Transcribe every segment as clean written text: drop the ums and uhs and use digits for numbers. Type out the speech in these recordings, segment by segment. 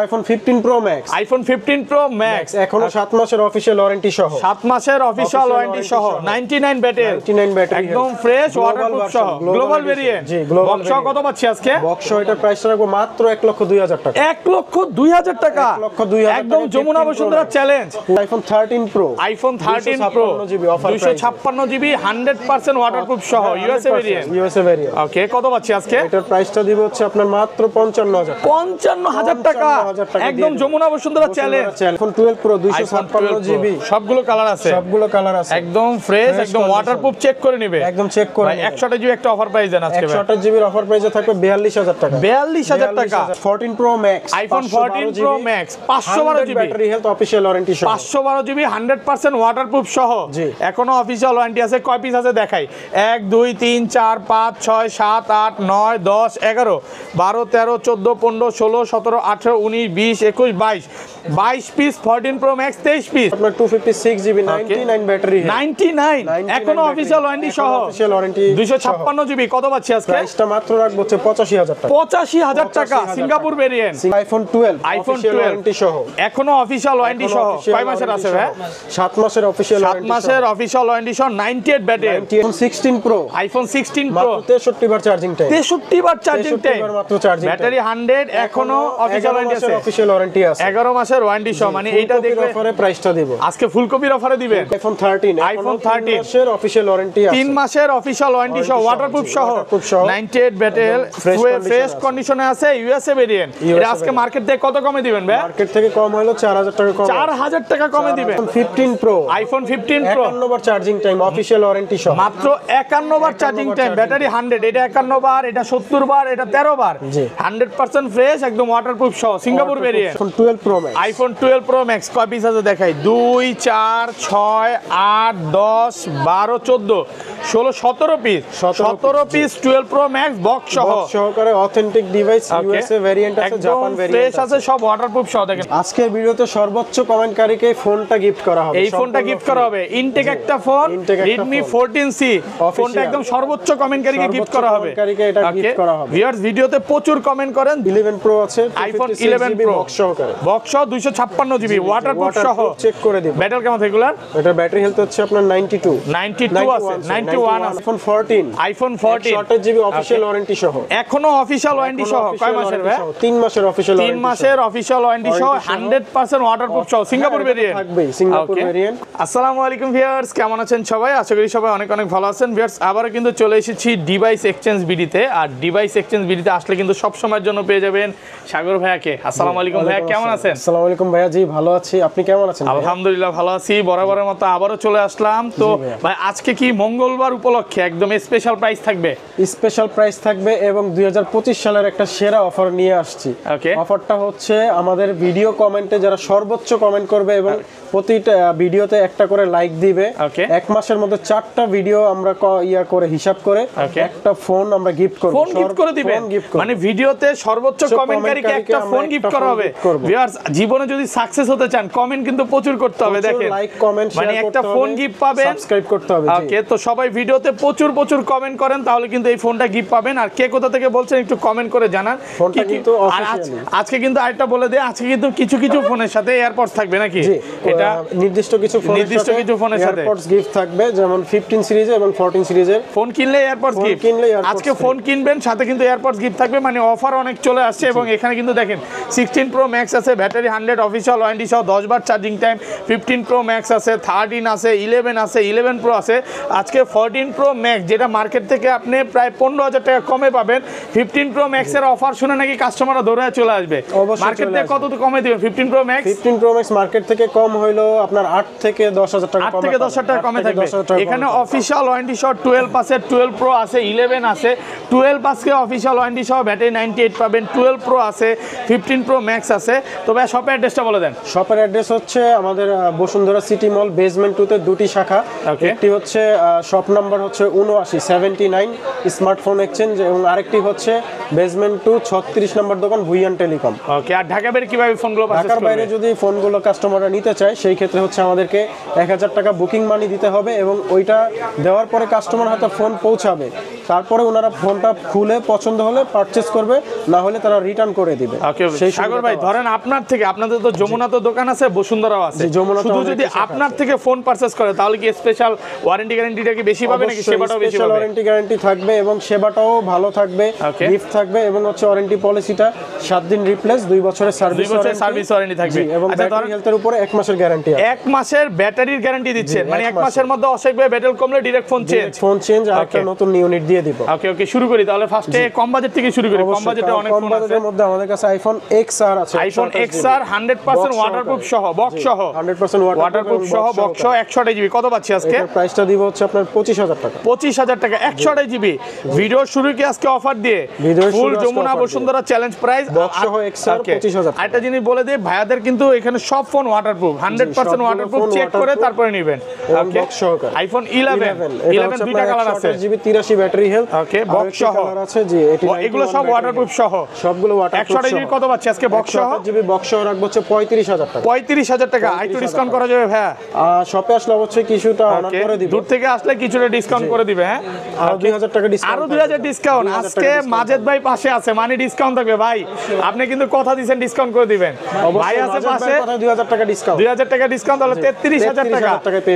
IPhone 15 pro max, iPhone 15 pro max এখনো 7 মাসের official warranty সহ, 7 মাসের অফিশিয়াল ওয়ারেন্টি সহ 99 ব্যাটারি, একদম ফ্রেশ ওয়াটারপ্রুফ সহ, গ্লোবাল ভেরিয়েন্ট। জি, গ্লোবাল বক্স কত পাচ্ছি আজকে? বক্স এটার প্রাইস রাখবো মাত্র 1,02,000 টাকা। 1,02,000 টাকা, 1,02,000 একদম Jamuna Bashundhara challenge. IPhone 13 pro, iPhone 13 pro 256 GB 100% waterproof সহ ইউএসএ ভেরিয়েন্ট, ওকে কত পাচ্ছি আজকে? এটার প্রাইসটা দিব হচ্ছে আপনার মাত্র 55,000 টাকা। 55,000 টাকা, একদম Jamuna Bashundhara challenge. IPhone 12 pro 256 GB, সবগুলো কালার আছে, একদম ফ্রেশ, একদম ওয়াটারপ্রুফ। চেক করে নিবে, একদম চেক করে। 128 জিবি একটা অফার প্রাইস দেন আজকে। 128 জিবির অফার প্রাইসে থাকবে 42,000 টাকা। 42,000 টাকা। 14 pro max, iPhone 14 pro max 512 GB battery health official warranty সহ, 512 জিবি 100% ওয়াটারপ্রুফ সহ। জি, এখনো অফিশিয়াল ওয়ারেন্টি আছে। কয় পিস আছে দেখাই? 1 2 3 4 5 6 7 8 9 10 11 12 13 14 15 16 17 18 19 20 21 22 পিস 14 প্রো ম্যাক্স, 23 পিস আপনার 256 জিবি 99 ব্যাটারি, 99 এখনো অফিশিয়াল ওয়ারেন্টি সহ, অফিশিয়াল ওয়ারেন্টি 256 জিবি। কত পাচ্ছি আজকে? প্রাইসটা মাত্র রাখবো হচ্ছে 85,000 টাকা। 85,000 টাকা, Singapore variant. IPhone 12 iPhone official warranty সহ, এখনো অফিশিয়াল ওয়ারেন্টি সহ। কয় মাসের আছে ভাই? 7 মাসের অফিশিয়াল 7 মাসের অফিশিয়াল ওয়ারেন্টি সহ 98 battery. IPhone 16 pro, iPhone 16 pro মাত্র 63 বার চার্জিং টাইম, 63 বার চার্জিং টাইম, মাত্র চার্জিং ব্যাটারি 100, এখনো অফিশিয়াল ওয়ারেন্টি আছে, অফিশিয়াল ওয়ারেন্টি আছে, 11 মাসের ওয়ারেন্টি সহ। মানে এইটা দেখবে অফারে প্রাইসটা দেব আজকে ফুলকপির অফারে দিবেন। আইফোন 13, আইফোন 13 মাসের অফিশিয়াল ওয়ারেন্টি আছে, 3 মাসের অফিশিয়াল ওয়ারেন্টি সহ, ওয়াটারপ্রুফ সহ, 98 ব্যাটারি, ফ্রেশ কন্ডিশনে আছে, ইউএসএ ভেরিয়েন্ট। এটা আজকে মার্কেট থেকে কত কমে দিবেন ভাই? মার্কেট থেকে কম হলো 4,000 টাকা কম, 4,000 টাকা কমে দিবেন। 15 প্রো, আইফোন 15 প্রো 51 বার চার্জিং টাইম, অফিশিয়াল ওয়ারেন্টি সহ, মাত্র 51 বার চার্জিং টাইম, ব্যাটারি 100, এটা 51 বার, এটা 70 বার, এটা 13 বার, 100% ফ্রেশ, একদম ওয়াটারপ্রুফ সহ, Singapore variant. IPhone 12 pro max, iPhone 12 pro max কয় পিস আছে দেখাই? 2 4 6 8 10 12 14 16 17 piece, 17 piece 12 pro max box সহ, সহকারে অথেন্টিক ডিভাইস, ইউএসএ ভেরিয়েন্ট আছে, জাপান ভেরিয়েন্ট ফ্রেশ আছে, সব ওয়াটারপ্রুফ সহ। দেখেন আজকের ভিডিওতে সর্বোচ্চ কমেন্টকারীকে ফোনটা গিফট করা হবে, এই ফোনটা গিফট করা হবে। ইনটেক একটা ফোন, Redmi 14C, ফোনটা একদম সর্বোচ্চ কমেন্টকারীকে গিফট করা হবে। এটা গিফট করা হবে। ভিউয়ার্স ভিডিওতে প্রচুর কমেন্ট করেন। 11 প্রো আছে, আইফোন 11 প্রো বক্স সহকারে, বক্স সহ 256 জিবি ওয়াটারপ্রুফ সহ, চেক করে দিবেন। ব্যাটারি কেমন রেগুলার? এটা ব্যাটারি হেলথ হচ্ছে আপনার 92 আছে, 91 আছে। IPhone 14, iPhone 14 128 GB official warranty সহ, এখনো অফিশিয়াল ওয়ারেন্টি সহ। কয় মাসের ভাই? 3 মাসের অফিশিয়াল 3 মাসের অফিশিয়াল ওয়ারেন্টি সহ, 100% ওয়াটারপ্রুফ সহ, সিঙ্গাপুর ভেরিয়েন্ট থাকবে, সিঙ্গাপুর ভেরিয়েন্ট। আসসালামু আলাইকুম ভিউয়ার্স, কেমন আছেন সবাই? আশা করি সবাই অনেক অনেক ভালো আছেন। ভিউয়ার্স আবারো কিন্তু চলে এসেছি ডিভাইস এক্সচেঞ্জ বিডিতে। আর ডিভাইস এক্সচেঞ্জ বিডিতে আসলে কিন্তু সব সময়ের জন্য পেয়ে যাবেন সাগর ভাইয়াকে। আসসালামু আলাইকুম ভাইয়া, কেমন আছেন? আসসালামু আলাইকুম ভাইয়া, জি ভালো আছি, আপনি কেমন আছেন? আলহামদুলিল্লাহ ভালো আছি, বরাবরের মতো আবারো চলে আসলাম। তো ভাই আজকে কি মঙ্গলবার উপলক্ষে একদম স্পেশাল প্রাইস থাকবে? স্পেশাল প্রাইস থাকবে এবং 2025 সালের একটা সেরা অফার নিয়ে আসছি। অফারটা হচ্ছে আমাদের ভিডিও কমেন্টে যারা সর্বোচ্চ কমেন্ট করবে এবং প্রতিটা ভিডিওতে একটা করে লাইক দিবে, এক মাসের মধ্যে 4টা ভিডিও আমরা করে হিসাব করে একটা ফোন আমরা গিফট করব। ফোন গিফট করে দিবেন, মানে ভিডিওতে সর্বোচ্চ কমেন্টকারীকে একটা ফোন গিফট করা হবে। ভিউয়ার্স জীবনে যদি সাকসেস হতে চান কমেন্ট কিন্তু প্রচুর করতে হবে। দেখেন লাইক কমেন্ট মানে একটা ফোন গিফট পাবেন, সাবস্ক্রাইব করতে হবে। ওকে, তো সবাই ভিডিওতে প্রচুর প্রচুর কমেন্ট করেন, তাহলে কিন্তু এই ফোনটা গিফট পাবেন। আর কে কোথা থেকে বলছেন একটু কমেন্ট করে জানান। ফোনটা কিন্তু আজকে কিন্তু আরেকটা বলে দেই, আজকে কিন্তু কিছু কিছু ফোনের সাথে এয়ারপডস থাকবে নাকি? এটা নির্দিষ্ট কিছু ফোনের সাথে এয়ারপডস গিফট থাকবে, যেমন 15 সিরিজ এবং 14 সিরিজের ফোন কিনলে এয়ারপডস গিফট। আজকে ফোন কিনবেন সাথে কিন্তু এয়ারপডস গিফট থাকবে, মানে অফার অনেক চলে আসছে। এবং এখানে কিন্তু দেখেন 16 প্রো ম্যাক্স আছে, ব্যাটারি 100, অফিশিয়াল ওয়ারেন্টি সহ, 10 বার চার্জিং টাইম। 15 প্রো ম্যাক্স আছে, 13 আছে, 11 আছে, 11 প্রো আছে। আজকে 14 প্রো ম্যাক্স যেটা মার্কেট থেকে আপনি প্রায় 15,000 টাকা কমে পাবেন। 15 প্রো ম্যাক্স এর অফার শুনে নাকি কাস্টমাররা দৌড়ে চলে আসবে। মার্কেট থেকে কত কমে দিবেন 15 pro max? 15 pro max market থেকে কম হইলো আপনার 8 থেকে 10,000 টাকা, 8 থেকে 10,000 টাকা কমে থাকবে। এখানে অফিশিয়াল ওয়ারেন্টি সহ 12 আছে, 12 প্রো আছে, 11 আছে। 12 আজকে অফিশিয়াল ওয়ারেন্টি সহ ব্যাটারি 98 পাবেন। 12 প্রো আছে, 15 প্রো ম্যাক্স আছে। তবে শপের অ্যাড্রেসটা বলে দেন। শপের অ্যাড্রেস হচ্ছে আমাদের বসুন্ধরা সিটি মল বেসমেন্ট 2 তে দুটি শাখা। একটি হচ্ছে শপ নাম্বার হচ্ছে 79 স্মার্টফোন এক্সচেঞ্জ এবং আরেকটি হচ্ছে বেসমেন্ট 2 36 নম্বর দোকান ভুইয়ান টেলিকম। ওকে, আর ঢাকা বাইরে কিভাবে ফোনগুলো পারচেজ করবে? ঢাকার বাইরে যদি ফোনগুলো কাস্টমাররা নিতে চায় সেই ক্ষেত্রে হচ্ছে আমাদেরকে 1000 টাকা বুকিং মানি দিতে হবে এবং ওইটা দেওয়ার পরে কাস্টমার হাতে ফোন পৌঁছাবে তারপরে ওনারা ফোনটা খুলে পছন্দ হলে পারচেজ করবে, না হলে তারা রিটার্ন করে দিবে। সাগর ভাই ধরেন আপনার থেকে, আপনাদের তো যমুনা তো দোকান আছে, বসুন্ধরাও আছে, শুধু যদি আপনার থেকে ফোন পারচেজ করে তাহলে কি স্পেশাল ওয়ারেন্টি গ্যারান্টিটা কি বেশি পাবে নাকি সেবাটাও বেশি পাবে? ওয়ারেন্টি গ্যারান্টি থাকবে এবং সেবাটাও ভালো থাকবে, গিফট থাকবে এবং হচ্ছে ওয়ারেন্টি পলিসিটা 7 দিন রিপ্লেস, 2 বছরের সার্ভিস ওয়ারেন্টি থাকবে এবং ব্যাটারি হেলথের উপরে 1 মাসের গ্যারান্টি আছে। 1 মাসের ব্যাটারির গ্যারান্টি দিচ্ছেন, মানে 1 মাসের মধ্যে অসুবিধা ব্যাটারি কমলে ডাইরেক্ট ফোন চেঞ্জ আর একটা নতুন ইউনিট দিয়ে দিব। ওকে শুরু করি তাহলে ফার্স্টে কম বাজেট থেকে শুরু করি। কম বাজেটে অনেক ফোন আছে, কম বাজেটের মধ্যে আমাদের কাছে আইফোন XR আছে। আইফোন XR 100% ওয়াটারপ্রুফ সহ, বক্স সহ 100% ওয়াটারপ্রুফ সহ, বক্স সহ 128 জিবি। কত পাচ্ছি আজকে? এর প্রাইসটা দিব হচ্ছে আপনার 25000 টাকা। 25000 টাকা 128 জিবি। ভিডিও শুরু কি আজকে অফার দিয়ে ফুল Jamuna Bashundhara challenge price box সহ XR 25000 টাকা। একটা জিনিস বলে দেই ভাইয়াদের কিন্তু এখানে সব ফোন ওয়াটারপ্রুফ, 100% ওয়াটারপ্রুফ চেক করে তারপরে নেবেন। ওকে বক্স সহকারে আইফোন 11 দুইটা কালার আছে, জিবি 83 ব্যাটারি হেলথ। ওকে বক্স সহ কালার আছে জি, এগুলো সব ওয়াটারপ্রুফ সহ, সবগুলো ওয়াটারপ্রুফ। 128 জিবি কত পাচ্ছি আজকে বক্স সহ? জিবি বক্স সহ রাখবো হচ্ছে 35000 টাকা। 35000 টাকা একটু ডিসকাউন্ট করা যাবে ভাইয়া? শপে আসলে অবশ্যই কিছুটা অনার করে দিব। দূর থেকে আসলে কিছুটা ডিসকাউন্ট করে দিবে। হ্যাঁ আরো 2000 টাকা ডিসকাউন্ট, আরো 2000 ডিসকাউন্ট। আজকে মাজেদ ভাই পাশে আছে মানে ডিসকাউন্ট থাকবে ভাই। আপনি কিন্তু কথা দিবেন ডিসকাউন্ট করে দিবেন। ভাই আছে পাশে, 2000 টাকা ডিসকাউন্ট, 2000 টাকা ডিসকাউন্ট তাহলে 33000 টাকা।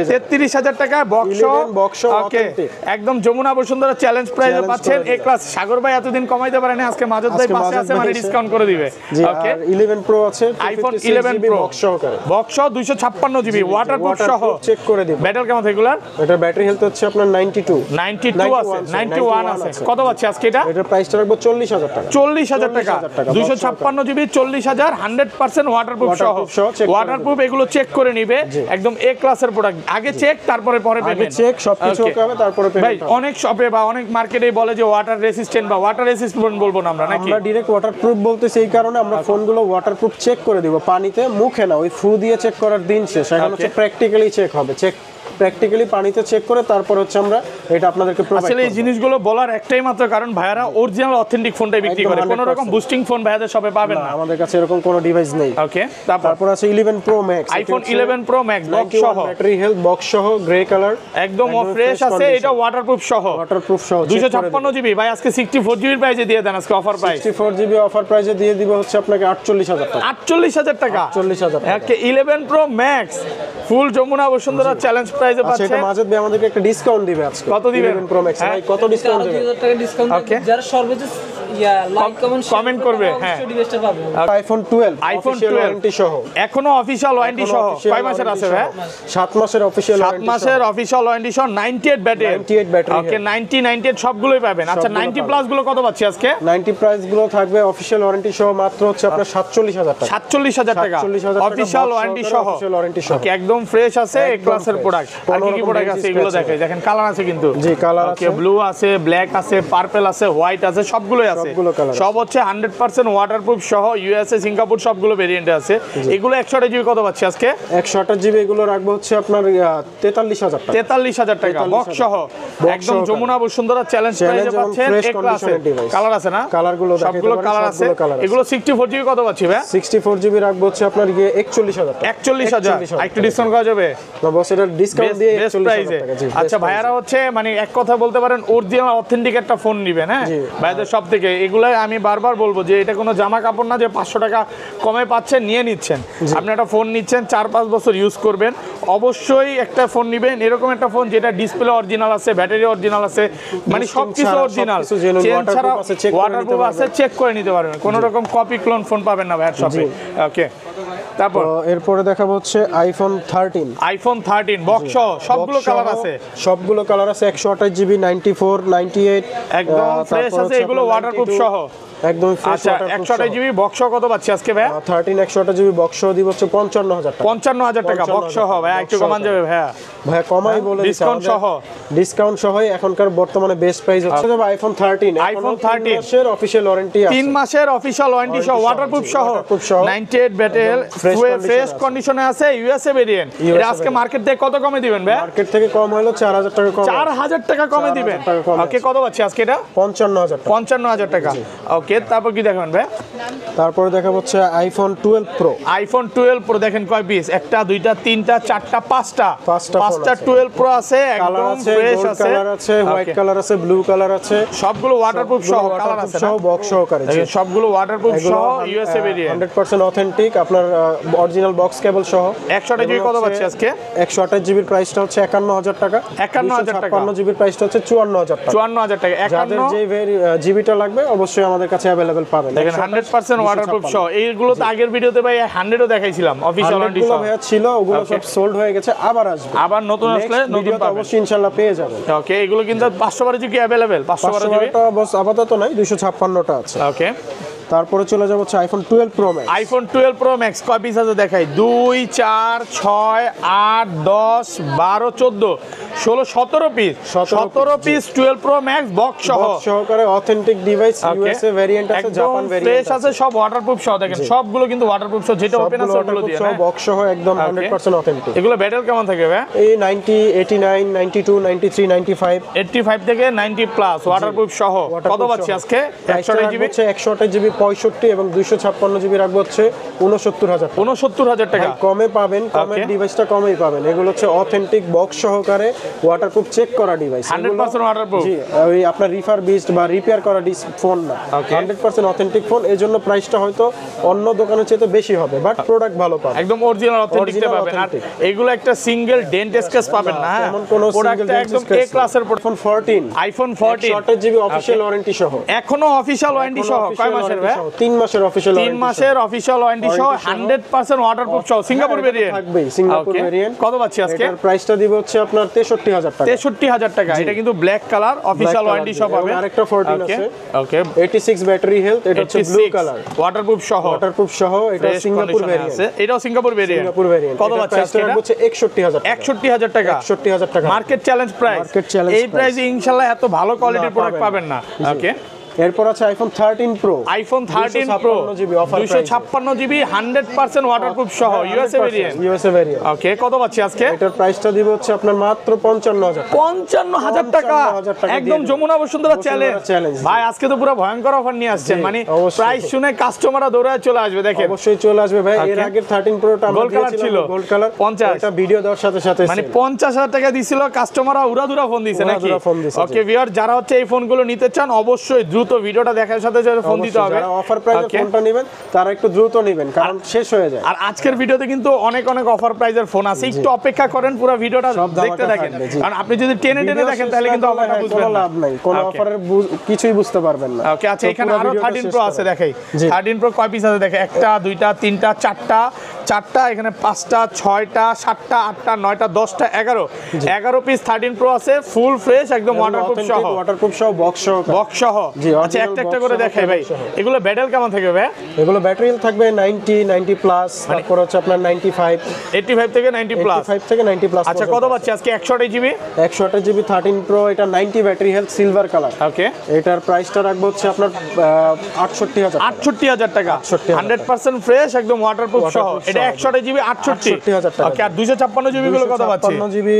33000 টাকা বক্স। ওকে একদম যমুনা বসুন্ধরা চ্যালেঞ্জ প্রাইসে পাচ্ছেন এ ক্লাস। সাগর ভাই এতদিন কমাইতে পারেনি, আজকে মাজেদ ভাই পাশে আছে মানে ডিসকাউন্ট করে দিবে। ওকে 11 প্রো আছে, আইফোন 11 প্রো বক্স সহকারে, বক্স 256 জিবি ওয়াটারপ্রুফ সহ চেক করে দিব। ব্যাটারি কেমন রেগুলার? এটা ব্যাটারি হেলথ হচ্ছে আপনার 92 আছে, 91 আছে। কত পাচ্ছি আজকে এটা? এটার প্রাইসটা রাখবো 40000 টাকা। 40000 টাকা 256 জিবি 40000 100% ওয়াটারপ্রুফ সহ। ওয়াটারপ্রুফ এগুলো চেক করে নিবে, একদম এ ক্লাসের প্রোডাক্ট। আগে চেক তারপরে পরে পেমেন্ট, চেক সবকিছু ওকে হবে তারপরে পেমেন্ট। ভাই অনেক শপে বা অনেক মার্কেটে বলে যে ওয়াটার রেসিস্ট্যান্ট বা ওয়াটার রেসিস্ট্যান্ট বলবো না আমরা, নাকি? আমরা ডাইরেক্ট ওয়াটারপ্রুফ বলতে সেই কারণে আমরা ফোনগুলো ওয়াটারপ্রুফ চেক করে দিব, পানিতে মুখে না, ওই ফু দিয়ে চেক করার দিন শেষ। এখন হচ্ছে প্র্যাকটিক্যালি চেক হবে, প্র্যাকটিক্যালি পানিতে চেক করে তারপর হচ্ছে আমরা এটা আপনাদেরকে প্রোভাইড করব। আসলে এই জিনিসগুলো বলার একটাই মাত্র কারণ ভাইয়ারা অরিজিনাল অথেন্টিক ফোনটাই বিক্রি করে, কোনো রকম বুস্টিং ফোন ভাইয়াদের শপে পাবেন না। আমাদের কাছে এরকম কোনো ডিভাইস নেই। ওকে তারপর আছে 11 pro max, iPhone 11 pro max box সহ, ব্যাটারি হেলথ বক্স সহ, গ্রে কালার একদম ফ্রেশ আছে। এটা ওয়াটারপ্রুফ সহ, 256 জিবি। ভাই আজকে 64 জিবির প্রাইসে দিয়ে দেন আজকে অফার প্রাইস। 64 জিবি অফার প্রাইসে দিয়ে দিব হচ্ছে আপনাকে 48000 টাকা। 48000 টাকা 48000 টাকা। Okay 11 pro max full Jamuna Bashundhara challenge প্রাইসে পাচ্ছেন। সেটা মাজেদ ভাই আমাদেরকে একটা ডিসকাউন্ট দিবে আজকে। কত দিবেন? 11 প্রো ম্যাক্স ভাই কত ডিসকাউন্ট দিবেন? 2000 টাকা ডিসকাউন্ট। ওকে যারা সর্বোচ্চ লাইক কমেন্ট করবে হ্যাঁ ডিভাইসটা পাবে। আইফোন 12 অফিশিয়াল ওয়ারেন্টি সহ, এখনো অফিশিয়াল ওয়ারেন্টি সহ। কয় মাসের আছে ভাই? 7 মাসের অফিশিয়াল 7 মাসের অফিশিয়াল ওয়ারেন্টি সহ 98 ব্যাটারি। 98 ব্যাটারি। ওকে 98 সবগুলোই পাবেন। আচ্ছা 90 প্লাস গুলো কত পাচ্ছি আজকে? 90 প্রাইস গুলো থাকবে অফিশিয়াল ওয়ারেন্টি সহ মাত্র হচ্ছে আপনার 47000 টাকা। 47000 টাকা 47000 অফিশিয়াল ওয়ারেন্টি সহ। অফিশিয়াল ওয়ারেন্টি সহ। ওকে একদম ফ্রেশ আছে এ ক্লাসের প্রোডাক্ট। আর কি কি প্রোডাক্ট আছে এগুলো দেখেন কালার আছে কিন্তু। জি কালার আছে, ওকে ব্লু আছে, ব্ল্যাক আছে, পার্পল আছে, হোয়াইট আছে, সবগুলোই আছে। সব হচ্ছে 100% ওয়াটারপ্রুফ সহ, ইউএসএ সিঙ্গাপুর সবগুলো ভেরিয়েন্টে আছে। এগুলো 128 জিবি কত পাচ্ছি আজকে? 128 জিবি এগুলো রাখবো হচ্ছে আপনার 43000 টাকা। 43000 টাকা বক্স সহ, একদম যমুনা বসুন্ধরা চ্যালেঞ্জ প্রাইসে পাচ্ছেন। এক ক্লাসে কালার আছে না? কালারগুলো সবগুলো কালার আছে। এগুলো 64 জিবি কত পাচ্ছি ভাই? 64 জিবি রাখবো হচ্ছে আপনার 41000 টাকা। 41000 একটু ডিসকাউন্ট করা যাবে? না বস এটা ডিসকাউন্ট দিয়ে 41000 টাকা। আচ্ছা ভাইয়ারা হচ্ছে মানে এক কথা বলতে পারেন অরিজিনাল অথেন্টিক একটা ফোন নেবেন। হ্যাঁ ভাইদের সব থেকে এগুলো আমি বারবার বলবো যে এটা কোনো জামা কাপড় না যে 500 টাকা কমে পাচ্ছেন নিয়ে নিচ্ছেন। আপনি একটা ফোন নিচ্ছেন 4-5 বছর ইউজ করবেন, অবশ্যই একটা ফোন নেবেন এরকম একটা ফোন যেটা ডিসপ্লে অরিজিনাল আছে, ব্যাটারি অরিজিনাল আছে, মানে সবকিছু অরিজিনাল, চেন ছাড়া ওয়াটারপ্রুফ আছে, চেক করে নিতে পারবেন। কোনো রকম কপি ক্লোন ফোন পাবেন না ভাইয়ের শপে। ওকে তারপর এরপরে দেখাবো হচ্ছে আইফোন 13 বক্স সবগুলো কালার আছে, সবগুলো কালার আছে। 128 জিবি 94 98 একদম ফ্রেশ আছে, এগুলো ওয়াটারপ্রুফ সহ একদম ফ্রেশ। আচ্ছা 128 জিবি বক্স কত পাচ্ছি আজকে ভাই? 13 128 জিবি বক্স দিব হচ্ছে 55000 টাকা। 55000 টাকা বক্স সহ। ভাই একটু কমান যাবে ভাই? ভাই কমাই বলে ডিসকাউন্ট সহ, ডিসকাউন্ট সহই এখনকার বর্তমানে বেস্ট প্রাইস হচ্ছে আইফোন 13 মাসের অফিশিয়াল ওয়ারেন্টি আছে। 3 মাসের অফিশিয়াল ওয়ারেন্টি সহ, ওয়াটারপ্রুফ সহ, 98 ব্যাটারি ফ্রেশ কন্ডিশনে আছে, ইউএসএ ভেরিয়েন্ট। এটা আজকে মার্কেট থেকে কত কমে দিবেন ভাই? মার্কেট থেকে কম হলো 4000 টাকা কম। 4000 টাকা কমে দিবেন। ওকে কত পাচ্ছি আজকে এটা? 55000 টাকা। 55000 টাকা। ওকে ওকে, তারপর কি দেখাবেন ভাই? তারপরে দেখা হচ্ছে আইফোন 12 প্রো। আইফোন 12 প্রো দেখেন কয় পিস, একটা দুইটা তিনটা চারটা পাঁচটা পাঁচটা 12 প্রো আছে, কালার একদম আছে, ফ্রেশ গোল্ড আছে, কালার আছে, হোয়াইট Okay. কালার আছে, ব্লু কালার আছে, সবগুলো ওয়াটারপ্রুফ সহ কালার আছে সহ না? বক্স সহকারে। দেখেন সবগুলো ওয়াটারপ্রুফ সহ ইউএসএ ভেরিয়েন্ট 100% অথেন্টিক, আপনার অরিজিনাল বক্স কেবল সহ। 128 জিবি কত পাচ্ছি আজকে? 128 জিবির প্রাইসটা হচ্ছে 51000 টাকা। 51000 টাকা। 256 জিবির প্রাইসটা হচ্ছে 54000 টাকা। 54000 টাকা। যাদের 51 যে জিবিটা লাগবে অবশ্যই আমাদের কাছে अवेलेबल পাবেন। দেখেন 100% ওয়াটারপ্রুফ সহ। এইগুলো তো আগের ভিডিওতে ভাই 100 ও দেখাইছিলাম অফিশিয়াল ওয়ারেন্টি সহ। ভাইয়া ছিল, ওগুলো সব সোল্ড হয়ে গেছে, আবার আসবে। আবার নতুন আসলে Next নতুন ভিডিওতে পাবেন। অবশ্যই ইনশাআল্লাহ পেয়ে যাবেন। ওকে, এগুলো কিন্তু 512 জিবি अवेलेबल, 512 জিবি। 512টা বস আপাতত নাই, 256টা আছে। ওকে, তারপরে চলে যাব হচ্ছে iPhone 12 pro max. IPhone 12 pro max কয় পিস আছে দেখাই? 2 4 6 8 10 12 14 16 17 piece. 17 piece 12 pro max box সহ সহকারে অথেন্টিক ডিভাইস, ইউএসএ ভেরিয়েন্ট আছে, জাপান ফ্রেশ ভেরিয়েন্ট আছে, সব ওয়াটারপ্রুফ সহ। দেখেন সবগুলো কিন্তু ওয়াটারপ্রুফ সহ, যেটা ওপেন আছে ওগুলো দিয়ে না? বক্স সহ একদম 100% অথেন্টিক। এগুলো ব্যাটেল কেমন থাকে ভাই? এই 90 89 92 93 95 85 থেকে 90 প্লাস ওয়াটারপ্রুফ সহ। কত পাচ্ছি আজকে? 128 জিবি। হচ্ছে 128 জিবি 65 এবং 256 জিবি রাখবো হচ্ছে 69000 টাকা। 69000 টাকা। কমে পাবেন, কমের ডিভাইসটা কমেই পাবেন। এগুলো হচ্ছে অথেন্টিক বক্স সহকারে ওয়াটারপ্রুফ চেক করা ডিভাইস। 100% ওয়াটারপ্রুফ। জি, ওই আপনার রিফারবিশড বা রিপেয়ার করা ফোন না, 100% অথেন্টিক ফোন। এজন্য প্রাইসটা হয়তো অন্য দোকানের চেয়ে বেশি হবে, বাট প্রোডাক্ট ভালো পাবেন, একদম অরিজিনাল অথেন্টিকটা পাবেন। আর এগুলো একটা সিঙ্গেল ডেন্ট স্কেচ পাবেন না, হ্যাঁ? এমন কোনো প্রোডাক্টটা একদম এ ক্লাসের। Phone 14 iPhone 14 128 GB official warranty সহ। এখনো অফিশিয়াল ওয়ারেন্টি সহ। কয় মাসের ভাই? 3 মাসের অফিশিয়াল 3 মাসের অফিশিয়াল ওয়ারেন্টি সহ, 100% ওয়াটারপ্রুফ সহ, সিঙ্গাপুর ভেরিয়েন্ট থাকবে। সিঙ্গাপুর ভেরিয়েন্ট কত পাচ্ছি আজকে? এটার প্রাইসটা দিব হচ্ছে আপনার 63000 টাকা। 63000 টাকা। এটা কিন্তু ব্ল্যাক কালার, অফিশিয়াল ওয়ারেন্টি সহ পাবেন। আরেকটা 14 আছে, ওকে, 86 ব্যাটারি হেলথ, এটা হচ্ছে ব্লু কালার, ওয়াটারপ্রুফ সহ। ওয়াটারপ্রুফ সহ, এটা সিঙ্গাপুর ভেরিয়েন্ট। এটাও সিঙ্গাপুর ভেরিয়েন্ট। সিঙ্গাপুর ভেরিয়েন্ট কত পাচ্ছি আজকে? এটা হচ্ছে 61000 টাকা। 61000 টাকা। 61000 টাকা market challenge price. Market challenge এই প্রাইসে ইনশাআল্লাহ এত ভালো কোয়ালিটির প্রোডাক্ট পাবেন না। ওকে, এরপর আছে iPhone 13 pro. IPhone 13 pro 256 GB 100% waterproof সহ, USA variant. USA variant. Okay, কত পাচ্ছি আজকে? এটার প্রাইসটা দিব হচ্ছে আপনার মাত্র 55000 টাকা। 55000 টাকা। 55,000 টাকা একদম দিয়ে যমুনা বসুন্ধরা চ্যালেঞ্জ। চ্যালেঞ্জ ভাই আজকে তো পুরো ভয়ঙ্কর অফার নিয়ে আসছেন, মানে অবশ্যই। প্রাইস শুনে কাস্টমাররা দৌড়ায় চলে আসবে। দেখেন অবশ্যই চলে আসবে ভাই। এর Okay. আগের 13 প্রোটা আমরা Gold color দিয়েছিলাম, ছিল। গোল্ড কালার 50 এটা ভিডিও দেওয়ার সাথে সাথে মানে 50000 টাকা দিছিল, কাস্টমাররা উড়াধুরা ফোন দিছে নাকি? উড়াধুরা ফোন দিছে, ওকে ভিউয়ার, যারা হচ্ছে এই ফোনগুলো নিতে চান অবশ্যই দ্রুত ভিডিওটা দেখার সাথে সাথে ফোন দিতে হবে। যারা অফার প্রাইসে Okay. ফোনটা নেবেন তারা একটু দ্রুত নেবেন, কারণ শেষ হয়ে যায়। আর আজকের ভিডিওতে কিন্তু অনেক অনেক অফার প্রাইজের ফোন আছে, একটু অপেক্ষা করেন, পুরো ভিডিওটা সব দেখতে ধামাকা থাকেন। থাকবে, জি। কারণ আপনি যদি টেনে টেনে দেখেন তাহলে কিন্তু অফারটা বুঝবেন কোনো না। লাভ নাই, কোনো Okay. অফারের কিছুই বুঝতে পারবেন না। ওকে, আচ্ছা তো এখানে পুরো আরো ভিডিওটা 13 শেষ প্রো করেন। আছে দেখাই। জি। 13 প্রো কয় পিস আছে দেখে? একটা দুইটা তিনটা চারটা, এখানে 5টা 6টা 7টা 8টা 9টা 10টা 11 পিস 13 প্রো আছে, ফুল ফ্রেশ একদম ওয়াটারপ্রুফ সহ। ওয়াটারপ্রুফ সহ, বক্স সহ। বক্স সহ। জি, আচ্ছা original একটা একটা box করে সহ, দেখাই ভাই। box সহ। এগুলো ব্যাটেল কেমন থাকবে ভাই? এগুলো ব্যাটারি থাকবে 90 প্লাস, তারপর হচ্ছে আপনার 95 85 থেকে 90 প্লাস। 85 থেকে 90 প্লাস। আচ্ছা কত পাচ্ছি আজকে? 128 জিবি 128 জিবি 13 প্রো, এটা 90 ব্যাটারি হেলথ, সিলভার কালার। ওকে, এটার প্রাইসটা রাখবো হচ্ছে আপনার 68000 68000 টাকা। 68,000 100% ফ্রেশ একদম ওয়াটারপ্রুফ সহ। Waterproof এটা সহ। 128 জিবি 68,000 টাকা। ওকে, আর 256 জিবি গুলো কত পাচ্ছি? 256 জিবি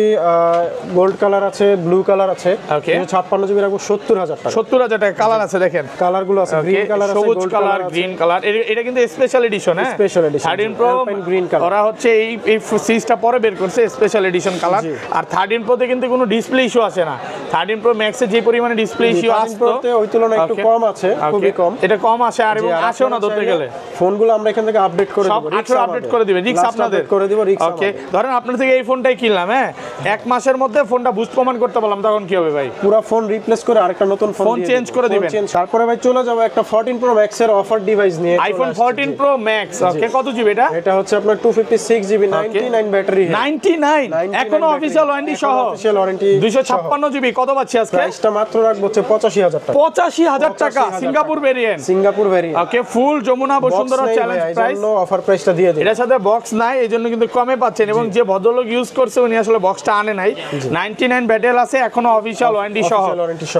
গোল্ড কালার আছে, ব্লু কালার আছে। Okay. 256 জিবি রাখবো 70000 টাকা। 70000 টাকা। কালার আছে দেখেন, কালার গুলো আছে, গ্রিন কালার আছে, সবুজ গোল্ড কালার, কালার আছে। Green colour. এটা কিন্তু স্পেশাল এডিশন, হ্যাঁ Special edition, 13 জি। Pro Alpine green color। ওরা হচ্ছে এই সিরিজটা পরে বের করছে, স্পেশাল এডিশন কালার। জি। আর 13 প্রোতে কিন্তু কোনো ডিসপ্লে ইস্যু আসে না। 13 প্রো ম্যাক্সে যে পরিমাণে ডিসপ্লে ইস্যু 13 আসতো প্রোতে ওই তুলনায় একটু Okay. কম আছে, খুবই Okay. কম। এটা কম আসে, আর এবং জি, আর আসেও না আপনারা ধরতে চাইলে গেলে। ফোনগুলো আমরা এখান থেকে আপডেট করে সব দেব, 18 আপডেট করে দিবেন, রিক্স আপনাদের করে দিব, রিক্স ওকে, ধরেন আপনার থেকে এই ফোনটাই কিনলাম, হ্যাঁ 1 মাসের মধ্যে ফোনটা বুস্ট প্রমাণ করতে পারলাম, তখন কি হবে ভাই? পুরো ফোন রিপ্লেস করে আরেকটা নতুন ফোন ফোন চেঞ্জ করে দিবেন। তারপরে ভাই চলে যাবো একটা 14 প্রো ম্যাক্স এর অফার ডিভাইস নিয়ে। IPhone 14 pro max. ওকে, কত জিবি এটা? এটা হচ্ছে আপনার 256 জিবি 99 ব্যাটারি, 99 এখনো অফিশিয়াল ওয়ারেন্টি সহ, অফিশিয়াল ওয়ারেন্টি 256 জিবি। কত পাচ্ছি আজকে? প্রাইসটা মাত্র রাখবো হচ্ছে 85000 টাকা। 85000 টাকা, 85,000 Singapore variant. Singapore variant. Okay, full Jamuna Bashundhara challenge price. Offer প্রাইসটা দিয়ে দিই। এটার সাথে বক্স নাই, এই জন্য কিন্তু কমে পাচ্ছেন। এবং যে ভদ্রলোক ইউজ করছে উনি আসলে বক্সটা আনে নাই। 99 ব্যাটেল আছে এখনো অফিশিয়াল ওয়ারেন্টি সহ।